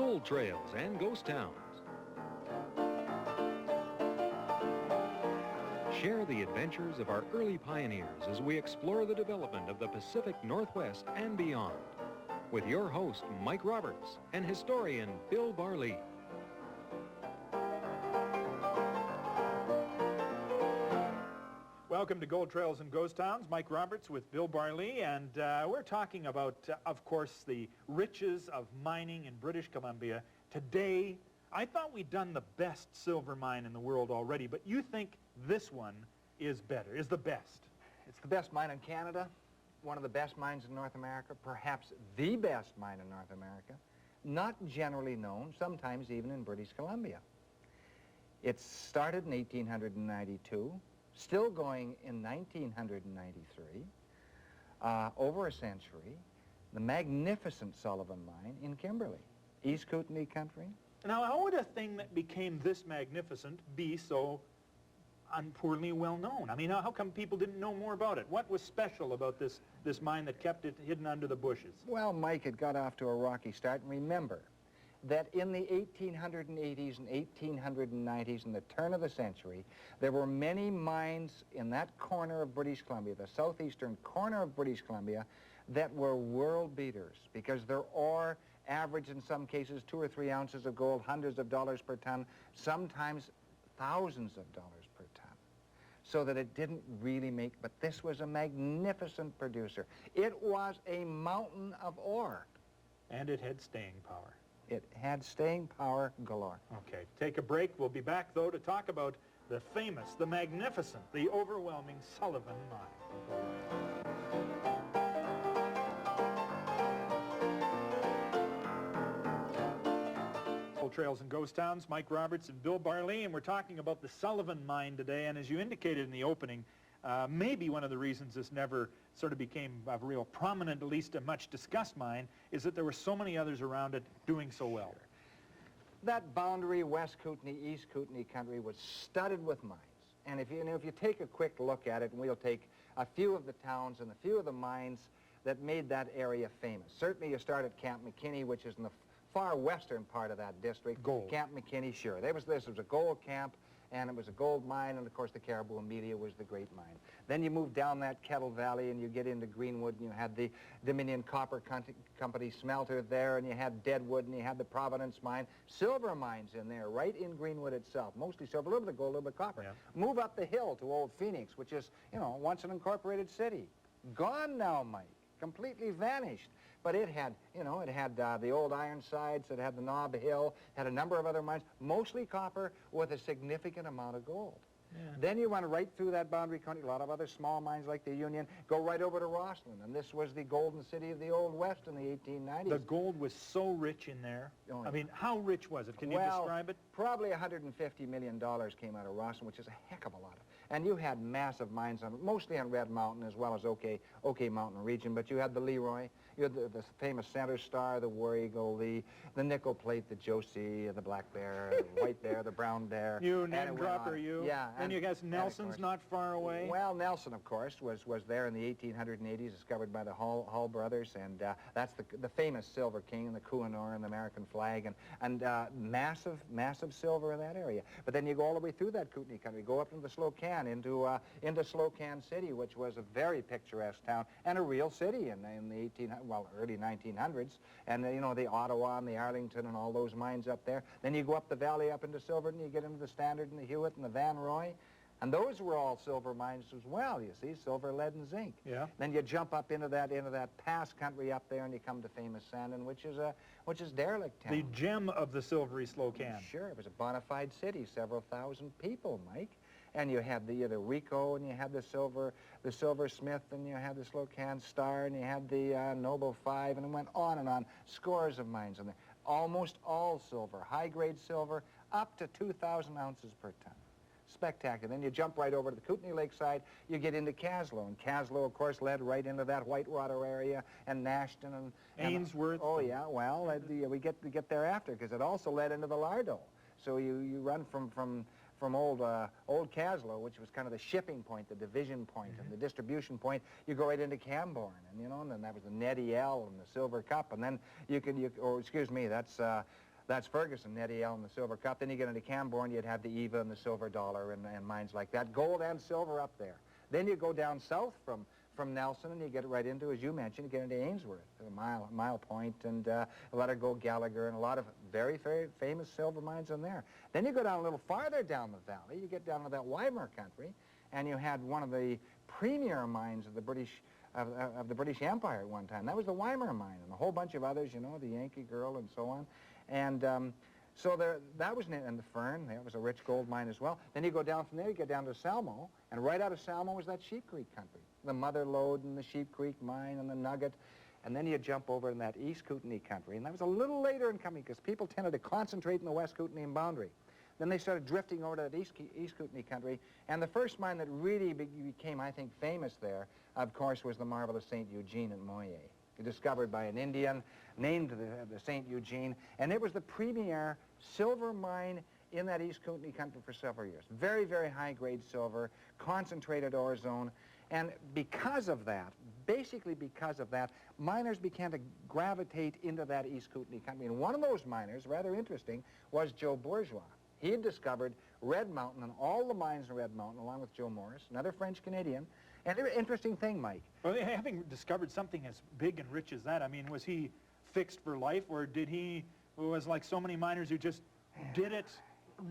gold trails and ghost towns. Share the adventures of our early pioneers as we explore the development of the Pacific Northwest and beyond. With your host, Mike Roberts, and historian Bill Barley. Welcome to Gold Trails and Ghost Towns. Mike Roberts with Bill Barley, and we're talking about, of course, the riches of mining in British Columbia. Today, I thought we'd done the best silver mine in the world already, but you think this one is better, is the best? It's the best mine in Canada, one of the best mines in North America, perhaps the best mine in North America, not generally known, sometimes even in British Columbia. It started in 1892. Still going in 1993, over a century, the magnificent Sullivan Mine in Kimberley, East Kootenay country. Now, how would a thing that became this magnificent be so unpoorly well known? I mean, how come people didn't know more about it? What was special about this mine that kept it hidden under the bushes? Well, Mike, it got off to a rocky start, and remember that in the 1880s and 1890s, in the turn of the century, there were many mines in that corner of British Columbia, the southeastern corner of British Columbia, that were world beaters because their ore averaged in some cases 2 or 3 ounces of gold, hundreds of dollars per ton, sometimes thousands of dollars per ton. So that it didn't really make, but this was a magnificent producer. It was a mountain of ore. And it had staying power. It had staying power galore. Okay, take a break. We'll be back, though, to talk about the famous, the magnificent, the overwhelming Sullivan Mine. Gold Trails and Ghost Towns, Mike Roberts and Bill Barley, and we're talking about the Sullivan Mine today, and as you indicated in the opening, maybe one of the reasons this never sort of became a real prominent, at least a much discussed mine, is that there were so many others around it doing so well. That boundary, West Kootenay, East Kootenay country, was studded with mines. And if you take a quick look at it, and we'll take a few of the towns and a few of the mines that made that area famous. Certainly you start at Camp McKinney, which is in the far western part of that district. Gold. Camp McKinney, sure. This was a gold camp, and it was a gold mine, and of course the Caribou Amelia was the great mine. Then you move down that Kettle Valley and you get into Greenwood, and you had the Dominion Copper Company smelter there, and you had Deadwood, and you had the Providence Mine. Silver mines in there, right in Greenwood itself, mostly silver, a little bit of gold, a little bit of copper. Yeah. Move up the hill to Old Phoenix, which is, once an incorporated city. Gone now, Mike, completely vanished. But it had, the old Ironsides, it had the Knob Hill, had a number of other mines, mostly copper with a significant amount of gold. Yeah. Then you went right through that boundary country, a lot of other small mines like the Union, go right over to Rosslyn, and this was the golden city of the Old West in the 1890s. The gold was so rich in there. Oh, I mean, how rich was it? Can you describe it? Probably $150 million came out of Rosslyn, which is a heck of a lot. And you had massive mines, mostly on Red Mountain as well as OK Mountain region, but you had the Leroy, you had the famous Center Star, the War Eagle, the Nickel Plate, the Josie, the Black Bear, the White Bear, the Brown Bear. You name dropper, you. Yeah. And you guys, Nelson's not far away. Well, Nelson, of course, was there in the 1880s, discovered by the Hall brothers, and that's the famous Silver King and the Kohinoor and the American flag, and massive silver in that area. But then you go all the way through that Kootenay country, go up into the Slocan, into Slocan City, which was a very picturesque town and a real city in the early 1900s, and the Ottawa and the Arlington and all those mines up there. Then you go up the valley up into Silverton, you get into the Standard and the Hewitt and the Van Roy, and those were all silver mines as well, you see, silver, lead, and zinc. Yeah. Then you jump up into that pass country up there, and you come to famous Sandon, which is derelict town. The gem of the silvery Slocan. Sure, it was a bona fide city, several thousand people, Mike. And you had the Rico, and you had the Silversmith, and you had the Slocan Star, and you had the Noble Five, and it went on, scores of mines in there. Almost all silver, high-grade silver, up to 2,000 ounces per ton. Spectacular. Then you jump right over to the Kootenay Lakeside, you get into Caslow, and Caslow, of course, led right into that Whitewater area, and Nashton, and Ainsworth. Oh, yeah, well, we get there after, because it also led into the Lardo. So you run from old Caslow, which was kind of the shipping point, the division point, and the distribution point. You go right into Camborne, and and then that was the Nettie L and the Silver Cup, and then that's That's Ferguson, Eddie L. and the Silver Cup. Then you get into Camborne, you'd have the Eva and the Silver Dollar and mines like that. Gold and silver up there. Then you go down south from Nelson, and you get right into, as you mentioned, you get into Ainsworth, Mile Point, and let her go Gallagher, and a lot of very, very famous silver mines in there. Then you go down a little farther down the valley, you get down to that Weimar country, and you had one of the premier mines of the British Empire at one time. That was the Weimar mine, and a whole bunch of others, you know, the Yankee Girl and so on. And so that was, and the Fern, that was a rich gold mine as well. Then you go down from there, you get down to Salmo, and right out of Salmo was that Sheep Creek country. The Mother Lode and the Sheep Creek mine and the Nugget. And then you jump over in that East Kootenai country. And that was a little later in coming because people tended to concentrate in the West Kootenai boundary. Then they started drifting over to that East Kootenai country. And the first mine that really became, I think, famous there, of course, was the marvelous St. Eugene at Moyer. Discovered by an Indian, named the St. Eugene. And it was the premier silver mine in that East Kootenai country for several years. Very, very high-grade silver, concentrated ore zone. And because of that, basically because of that, miners began to gravitate into that East Kootenai country. And one of those miners, rather interesting, was Joe Bourgeois. He had discovered Red Mountain and all the mines in Red Mountain, along with Joe Morris, another French-Canadian. And an interesting thing, Mike. Well, having discovered something as big and rich as that, I mean, was he fixed for life, or was like so many miners who just did it,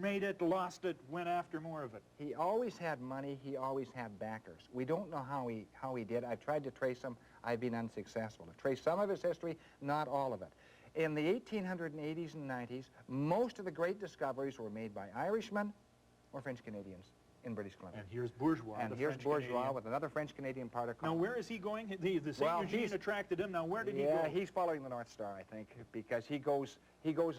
made it, lost it, went after more of it? He always had money. He always had backers. We don't know how he did. I've tried to trace him. I've been unsuccessful. To trace some of his history, not all of it. In the 1880s and 90s, most of the great discoveries were made by Irishmen or French-Canadians in British Columbia. And here's Bourgeois, and here's Bourgeois with another French-Canadian part of Columbia. Now, where is he going? The St. Eugene attracted him. Now, where did he go? Yeah, he's following the North Star, I think, because he goes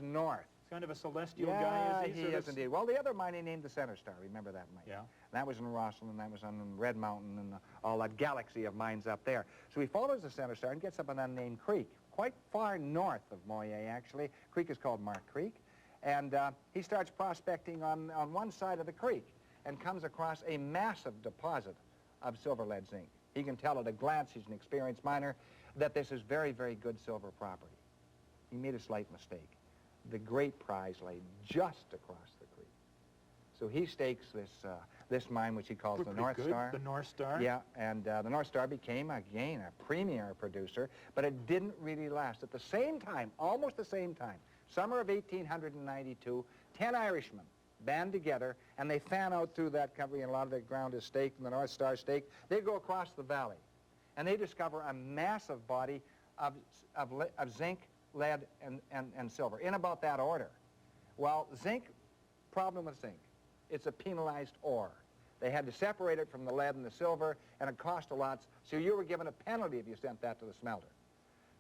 north. He's kind of a celestial guy, is he? He is indeed. Well, the other mine he named the Center Star. Remember that, Mike? Yeah. That was in Rosslyn, and that was on Red Mountain, and all that galaxy of mines up there. So he follows the Center Star and gets up an unnamed creek, quite far north of Moyer, actually. Creek is called Mark Creek. And he starts prospecting on one side of the creek and comes across a massive deposit of silver, lead, zinc. He can tell at a glance, he's an experienced miner, that this is very, very good silver property. He made a slight mistake. The great prize lay just across the creek. So he stakes this mine, which he calls the North Star. The North Star? Yeah, and the North Star became, again, a premier producer, but it didn't really last. At the same time, almost the same time, summer of 1892, 10 Irishmen band together, and they fan out through that country, and a lot of the ground is staked, and the North Star staked. They go across the valley, and they discover a massive body of zinc, lead, and silver, in about that order. Well, zinc, problem with zinc, it's a penalized ore. They had to separate it from the lead and the silver, and it cost a lot, so you were given a penalty if you sent that to the smelter.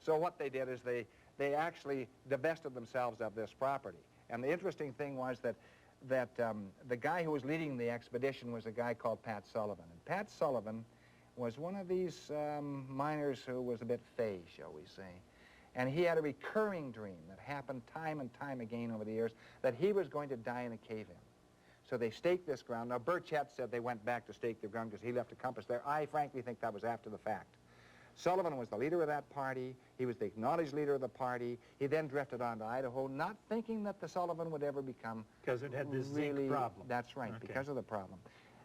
So what they did is they actually divested themselves of this property. And the interesting thing was that the guy who was leading the expedition was a guy called Pat Sullivan. And Pat Sullivan was one of these miners who was a bit fey, shall we say. And he had a recurring dream that happened time and time again over the years that he was going to die in a cave-in. So they staked this ground. Now, Burchett said they went back to stake the ground because he left a compass there. I frankly think that was after the fact. Sullivan was the leader of that party. He was the acknowledged leader of the party. He then drifted on to Idaho, not thinking that the Sullivan would ever become... Because it had this really, zinc problem. That's right, Okay. because of the problem.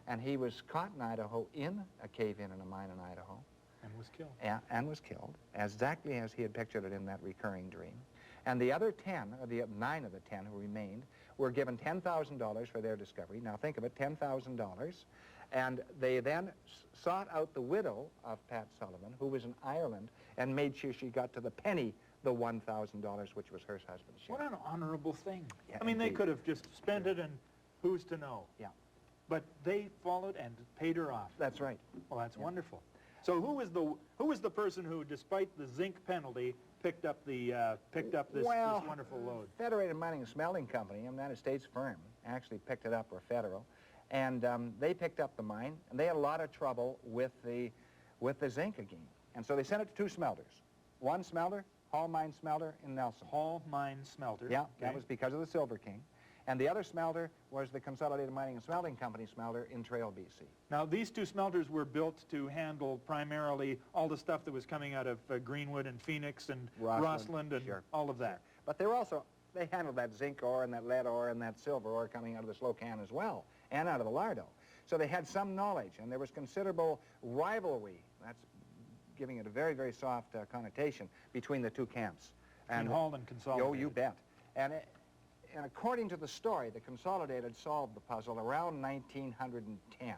And he was caught in Idaho, in a cave-in in a mine in Idaho. And was killed. And was killed, exactly as he had pictured it in that recurring dream. And the other 10, or the 9 of the 10 who remained, were given $10,000 for their discovery. Now think of it, $10,000. And they then sought out the widow of Pat Sullivan, who was in Ireland, and made sure she got to the penny the $1,000, which was her husband's share. What an honorable thing. Yeah, I mean, they indeed. could have just spent it, and who's to know? Yeah. But they followed and paid her off. That's right. Well, that's wonderful. So who was the person who, despite the zinc penalty, picked up this wonderful load? Federated Mining and Smelting Company, a United States firm, actually picked it up, or federal, and they picked up the mine, and they had a lot of trouble with the zinc again. And so they sent it to 2 smelters. One smelter, Hall Mine Smelter in Nelson. Hall Mine Smelter. Yeah, Okay. that was because of the Silver King. And the other smelter was the Consolidated Mining and Smelting Company smelter in Trail, BC. Now, these 2 smelters were built to handle primarily all the stuff that was coming out of Greenwood and Phoenix and Rossland and sure. all of that. But they were also they handled that zinc ore and that lead ore and that silver ore coming out of the Slocan as well, and out of the Lardo. So they had some knowledge, and there was considerable rivalry. That's giving it a very, very soft connotation between the two camps. And Hull and Consolidated. Oh, you bet. And according to the story, the Consolidated solved the puzzle around 1910.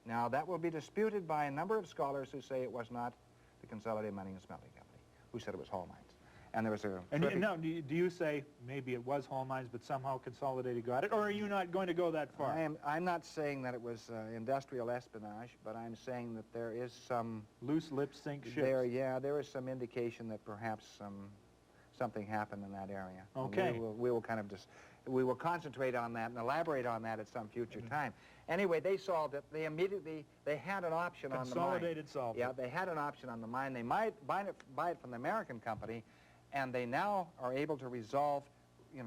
Now, that will be disputed by a number of scholars who say it was not the Consolidated Mining and Smelting Company, who said it was Hull Mines. And there was a... And now, do you say maybe it was Hull Mines, but somehow Consolidated got it, or are you not going to go that far? I'm not saying that it was industrial espionage, but I'm saying that there is some... Loose lips sink ships. There is some indication that perhaps something happened in that area. Okay. We will kind of we will concentrate on that and elaborate on that at some future time. Anyway, they solved it. They had an option on the mine. Consolidated solved it. Yeah, they had an option on the mine. They might buy it from the American company, and they now are able to resolve,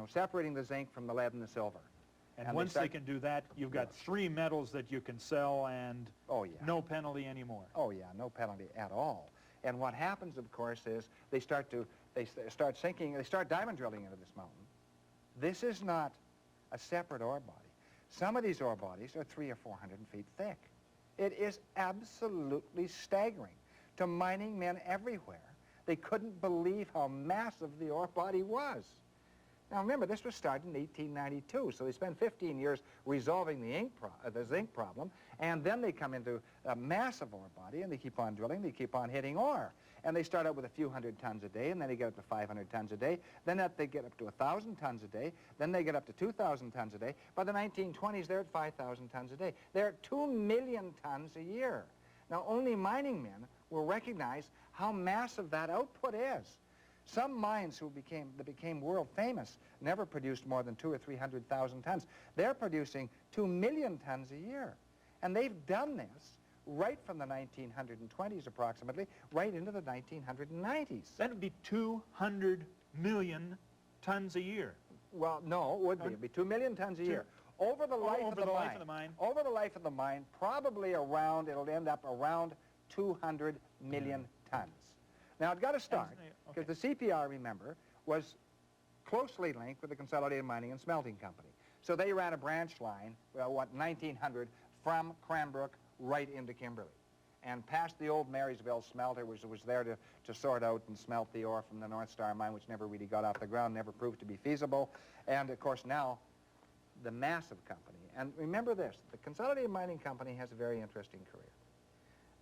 separating the zinc from the lead and the silver. And once they can do that, you've got 3 metals that you can sell and no penalty anymore. Oh, yeah, no penalty at all. And what happens, of course, is they start diamond drilling into this mountain. This is not a separate ore body. Some of these ore bodies are 300 or 400 feet thick. It is absolutely staggering to mining men everywhere. They couldn't believe how massive the ore body was. Now remember, this was started in 1892, so they spent 15 years resolving the zinc problem, and then they come into a massive ore body, and they keep on drilling, they keep on hitting ore. And they start out with a few hundred tons a day, and then they get up to 500 tons a day, then they get up to 1,000 tons a day, then they get up to 2,000 tons a day. By the 1920s, they're at 5,000 tons a day. They're at 2 million tons a year. Now, only mining men will recognize how massive that output is. Some mines that became world famous never produced more than 200,000 or 300,000 tons. They're producing 2 million tons a year. And they've done this right from the 1920s approximately, right into the 1990s. That would be 200 million tons a year. Well, no, it would be. It would be 2 million tons a year. Over the life of the mine. Over the life of the mine, probably it'll end up around 200 million tons. Now, it got to start, because the CPR, remember, was closely linked with the Consolidated Mining and Smelting Company. So they ran a branch line, 1900, from Cranbrook right into Kimberley. And past the old Marysville smelter, which was there to sort out and smelt the ore from the North Star mine, which never really got off the ground, never proved to be feasible. And, of course, now, the massive company. And remember this, the Consolidated Mining Company has a very interesting career.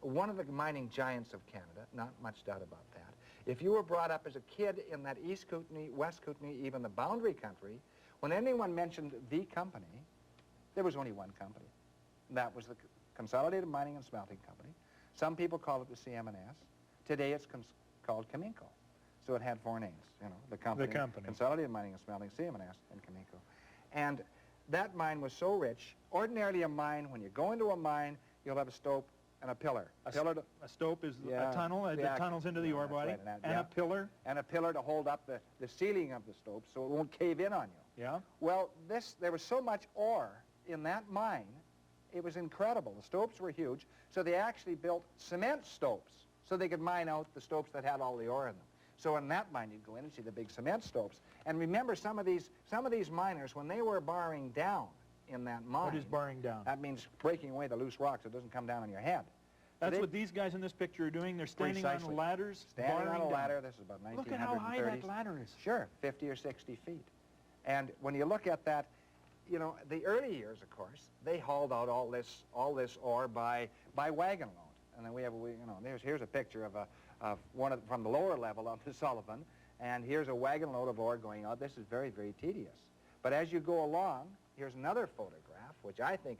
One of the mining giants of Canada, not much doubt about that. If you were brought up as a kid in that East Kootenay, West Kootenay, even the boundary country, when anyone mentioned the company, there was only one company. That was the Consolidated Mining and Smelting Company. Some people call it the CM&S. Today it's called Cominco. So it had 4 names, the company. Consolidated Mining and Smelting, CM&S, and Cominco. And that mine was so rich. Ordinarily a mine, when you go into a mine, you'll have a stope and a pillar. A stope is a tunnel that tunnels into the ore body, right, and a pillar. And a pillar to hold up the ceiling of the stope so it won't cave in on you. Yeah. Well, there was so much ore in that mine, it was incredible. The stopes were huge, so they actually built cement stopes so they could mine out the stopes that had all the ore in them. So in that mine, you'd go in and see the big cement stopes. And remember, some of these miners, when they were barring down in that mine... What is barring down? That means breaking away the loose rock so it doesn't come down on your head. That's what these guys in this picture are doing. They're standing on ladders, standing on a ladder. This is about 1930s. Look at how high that ladder is. Sure, 50 or 60 feet. And when you look at that, the early years, of course, they hauled out all this ore by wagon load. And then we have, here's a picture of one from the lower level of the Sullivan, and here's a wagon load of ore going out. This is very, very tedious. But as you go along, here's another photograph, which I think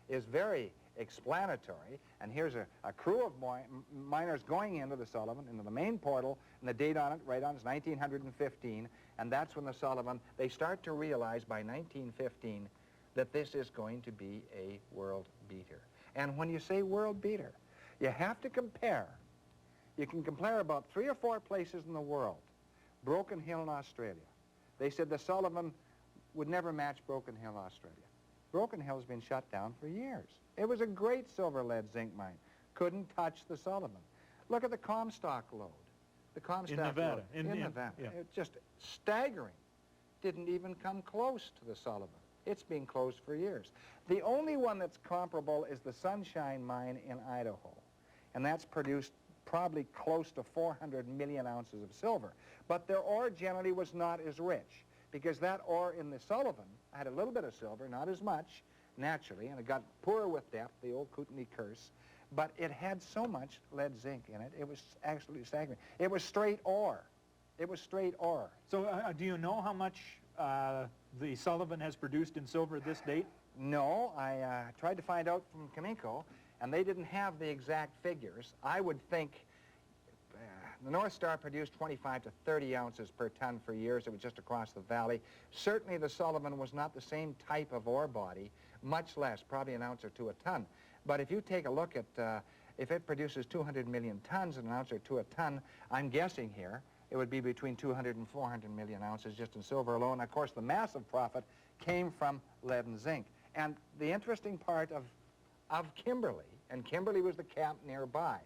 is very explanatory. And here's a crew of miners going into the Sullivan, into the main portal, and the date on it, right on, is 1915. And that's when the Sullivan, they start to realize by 1915 that this is going to be a world beater. And when you say world beater, you have to compare. You can compare about 3 or 4 places in the world. Broken Hill in Australia. They said the Sullivan would never match Broken Hill, Australia. Broken Hill has been shut down for years. It was a great silver lead zinc mine. Couldn't touch the Sullivan. Look at the Comstock load. The Comstock in Nevada. Load. In Nevada. Yeah. It's just staggering. didn't even come close to the Sullivan. It's been closed for years. The only one that's comparable is the Sunshine Mine in Idaho, and that's produced probably close to 400 million ounces of silver. But their ore generally was not as rich, because that ore in the Sullivan had a little bit of silver, not as much, naturally, and it got poorer with depth, the old Kootenai curse, but it had so much lead zinc in it, it was absolutely staggering. It was straight ore. It was straight ore. So do you know how much the Sullivan has produced in silver at this date? No, I tried to find out from Cominco, and they didn't have the exact figures. I would think the North Star produced 25 to 30 ounces per ton for years. It was just across the valley. Certainly the Sullivan was not the same type of ore body, much less, probably an ounce or two a ton. But if you take a look at, if it produces 200 million tons, an ounce or two a ton, I'm guessing here, it would be between 200 and 400 million ounces just in silver alone. Of course, the massive profit came from lead and zinc. And the interesting part of Kimberley, and Kimberley was the camp nearby,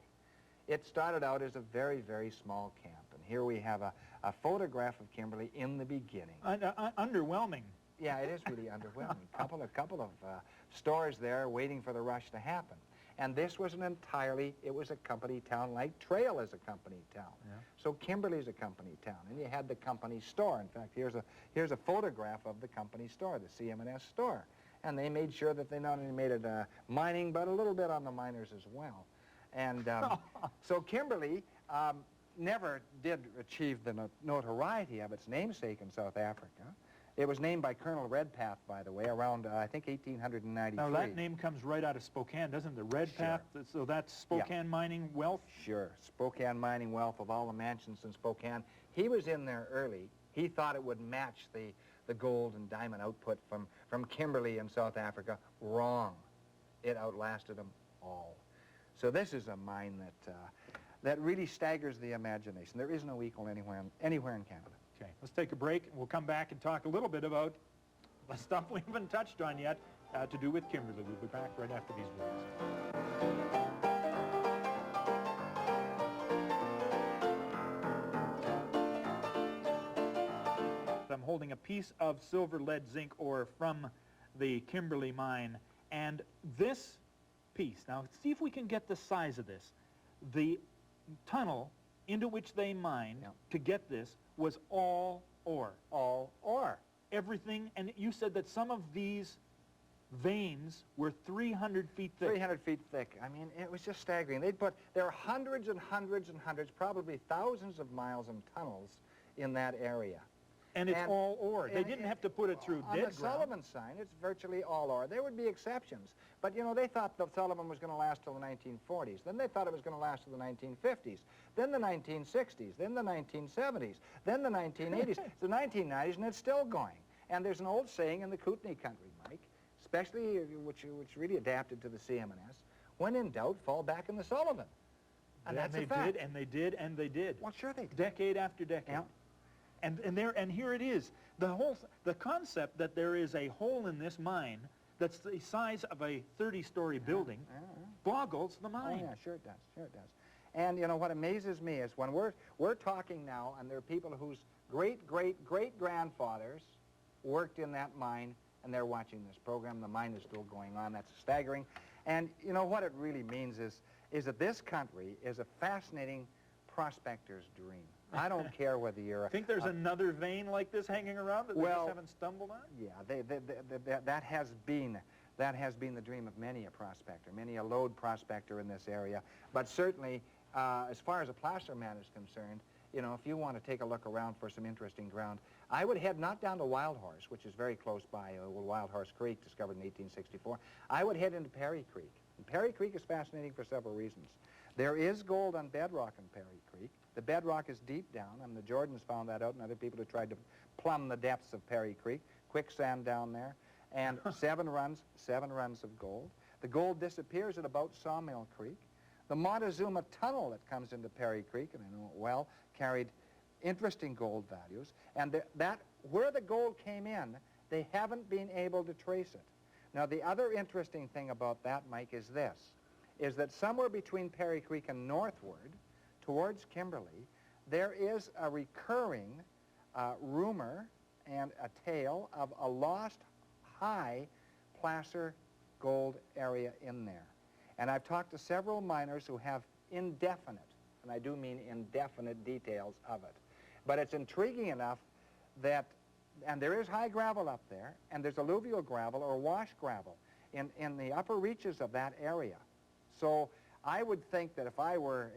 it started out as a very, very small camp. And here we have a photograph of Kimberley in the beginning. Underwhelming. Yeah, it is really underwhelming. A couple of stores there waiting for the rush to happen. And this was it was a company town, like Trail is a company town. Yeah. So Kimberley's a company town, and you had the company store. In fact, here's a photograph of the company store, the CM&S store. And they made sure that they not only made it mining, but a little bit on the miners as well. And so Kimberley never did achieve the notoriety of its namesake in South Africa. It was named by Colonel Redpath, by the way, around, I think, 1893. Now, that name comes right out of Spokane, doesn't it? The Redpath, Sure. So that's Spokane mining wealth? Sure. Spokane mining wealth of all the mansions in Spokane. He was in there early. He thought it would match the gold and diamond output from Kimberley in South Africa. Wrong. It outlasted them all. So this is a mine that really staggers the imagination. There is no equal anywhere in Canada. Okay, let's take a break, and we'll come back and talk a little bit about the stuff we haven't touched on yet to do with Kimberley. We'll be back right after these words. I'm holding a piece of silver lead zinc ore from the Kimberley mine, and this piece, now see if we can get the size of this. The tunnel into which they mined to get this was all ore. All ore. Everything, and you said that some of these veins were 300 feet thick. 300 feet thick. I mean, it was just staggering. There are hundreds and hundreds and hundreds, probably thousands of miles and tunnels in that area. And it's all ore. They didn't have to put it through dead ground. On the Sullivan sign, it's virtually all ore. There would be exceptions. But, you know, they thought the Sullivan was going to last till the 1940s. Then they thought it was going to last till the 1950s. Then the 1960s. Then the 1970s. Then the 1980s. It's the 1990s, and it's still going. And there's an old saying in the Kootenai country, Mike, especially which really adapted to the CM&S, when in doubt, fall back in the Sullivan. And that's a fact. And they did, and they did. Well, sure they did. Decade after decade. Yeah. And here it is. The concept that there is a hole in this mine that's the size of a 30-story building boggles the mind. Oh, yeah, sure it does. Sure it does. And, you know, what amazes me is when we're talking now, and there are people whose great-great-great-grandfathers worked in that mine, and they're watching this program. The mine is still going on. That's staggering. And, you know, what it really means is that this country is a fascinating prospector's dream. I don't care whether you're... Think there's another vein like this hanging around that they just haven't stumbled on? Yeah, that has been the dream of many a prospector, many a lode prospector in this area. But certainly, as far as a placer man is concerned, you know, if you want to take a look around for some interesting ground, I would head not down to Wild Horse, which is very close by, Wild Horse Creek, discovered in 1864. I would head into Perry Creek. And Perry Creek is fascinating for several reasons. There is gold on bedrock in Perry Creek. The bedrock is deep down, and the Jordans found that out, and other people who tried to plumb the depths of Perry Creek. Quicksand down there, and seven runs of gold. The gold disappears at about Sawmill Creek. The Montezuma Tunnel that comes into Perry Creek, and I know it well, carried interesting gold values. And where the gold came in, they haven't been able to trace it. Now, the other interesting thing about that, Mike, is this, is that somewhere between Perry Creek and northward, towards Kimberley, there is a recurring rumor and a tale of a lost high placer gold area in there. And I've talked to several miners who have indefinite, and I do mean indefinite, details of it. But it's intriguing enough that, and there is high gravel up there, and there's alluvial gravel or wash gravel in the upper reaches of that area. So I would think that if I were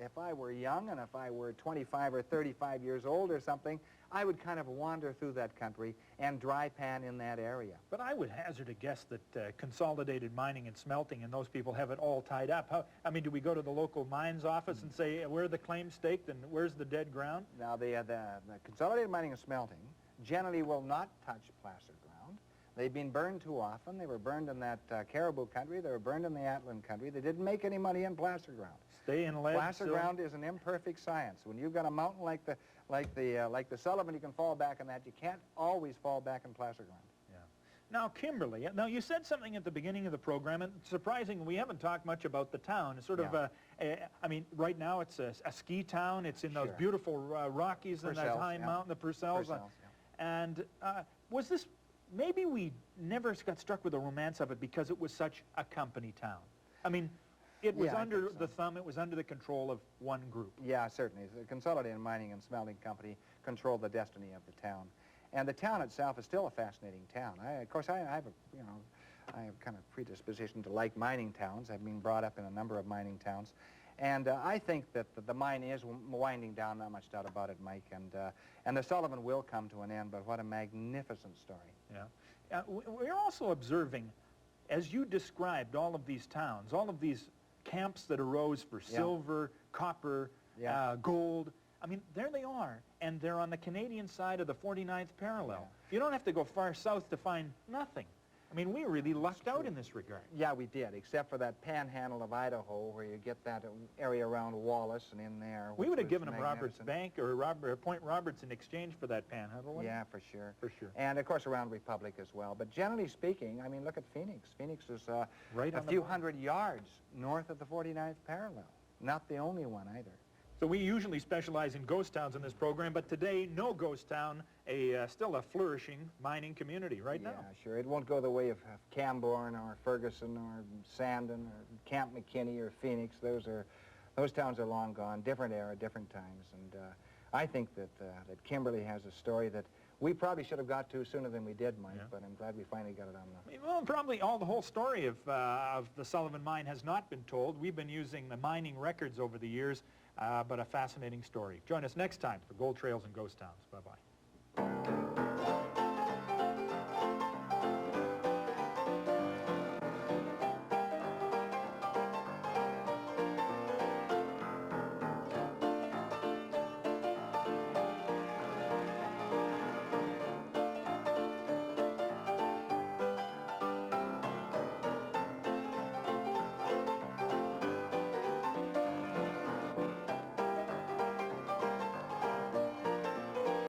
young and if I were 25 or 35 years old or something, I would kind of wander through that country and dry pan in that area. But I would hazard a guess that Consolidated Mining and Smelting and those people have it all tied up. I mean, do we go to the local mines office and say, where are the claims staked and where's the dead ground? Now, the Consolidated Mining and Smelting generally will not touch placer ground. They've been burned too often. They were burned in that Caribou country. They were burned in the Atlan country. They didn't make any money in placer ground. Stay in lead. Placer ground is an imperfect science. When you've got a mountain like the Sullivan, you can fall back on that. You can't always fall back in placer ground. Yeah. Now, Kimberley, now you said something at the beginning of the program, and surprisingly, we haven't talked much about the town. It's sort of, I mean, right now it's a ski town. It's in those beautiful Rockies and that high mountain, the Purcells. And was this, maybe we never got struck with the romance of it because it was such a company town. I mean, it was under the thumb, it was under the control of one group. Yeah, certainly. The Consolidated Mining and Smelting Company controlled the destiny of the town. And the town itself is still a fascinating town. Of course, I have kind of predisposition to like mining towns. I've been brought up in a number of mining towns. And I think that the mine is winding down, not much doubt about it, Mike. And the Sullivan will come to an end, but what a magnificent story. Yeah. We're also observing, as you described all of these towns, all of these camps that arose for silver, copper, gold. I mean, there they are, and they're on the Canadian side of the 49th parallel. You don't have to go far south to find nothing. I mean, we really lucked out in this regard. Yeah, we did, except for that panhandle of Idaho where you get that area around Wallace and in there. We would have given them Roberts Bank or Point Roberts in exchange for that panhandle. Yeah, for sure. For sure. And, of course, around Republic as well. But generally speaking, I mean, look at Phoenix. Phoenix is right a few hundred yards north of the 49th parallel. Not the only one either. So we usually specialize in ghost towns in this program, but today, no ghost town, still a flourishing mining community right now. Yeah, sure. It won't go the way of Camborne or Ferguson or Sandon or Camp McKinney or Phoenix. Those towns are long gone, different era, different times. And I think that Kimberley has a story that we probably should have got to sooner than we did, Mike, but I'm glad we finally got it on the... Well, probably the whole story of the Sullivan Mine has not been told. We've been using the mining records over the years, but a fascinating story. Join us next time for Gold Trails and Ghost Towns. Bye-bye.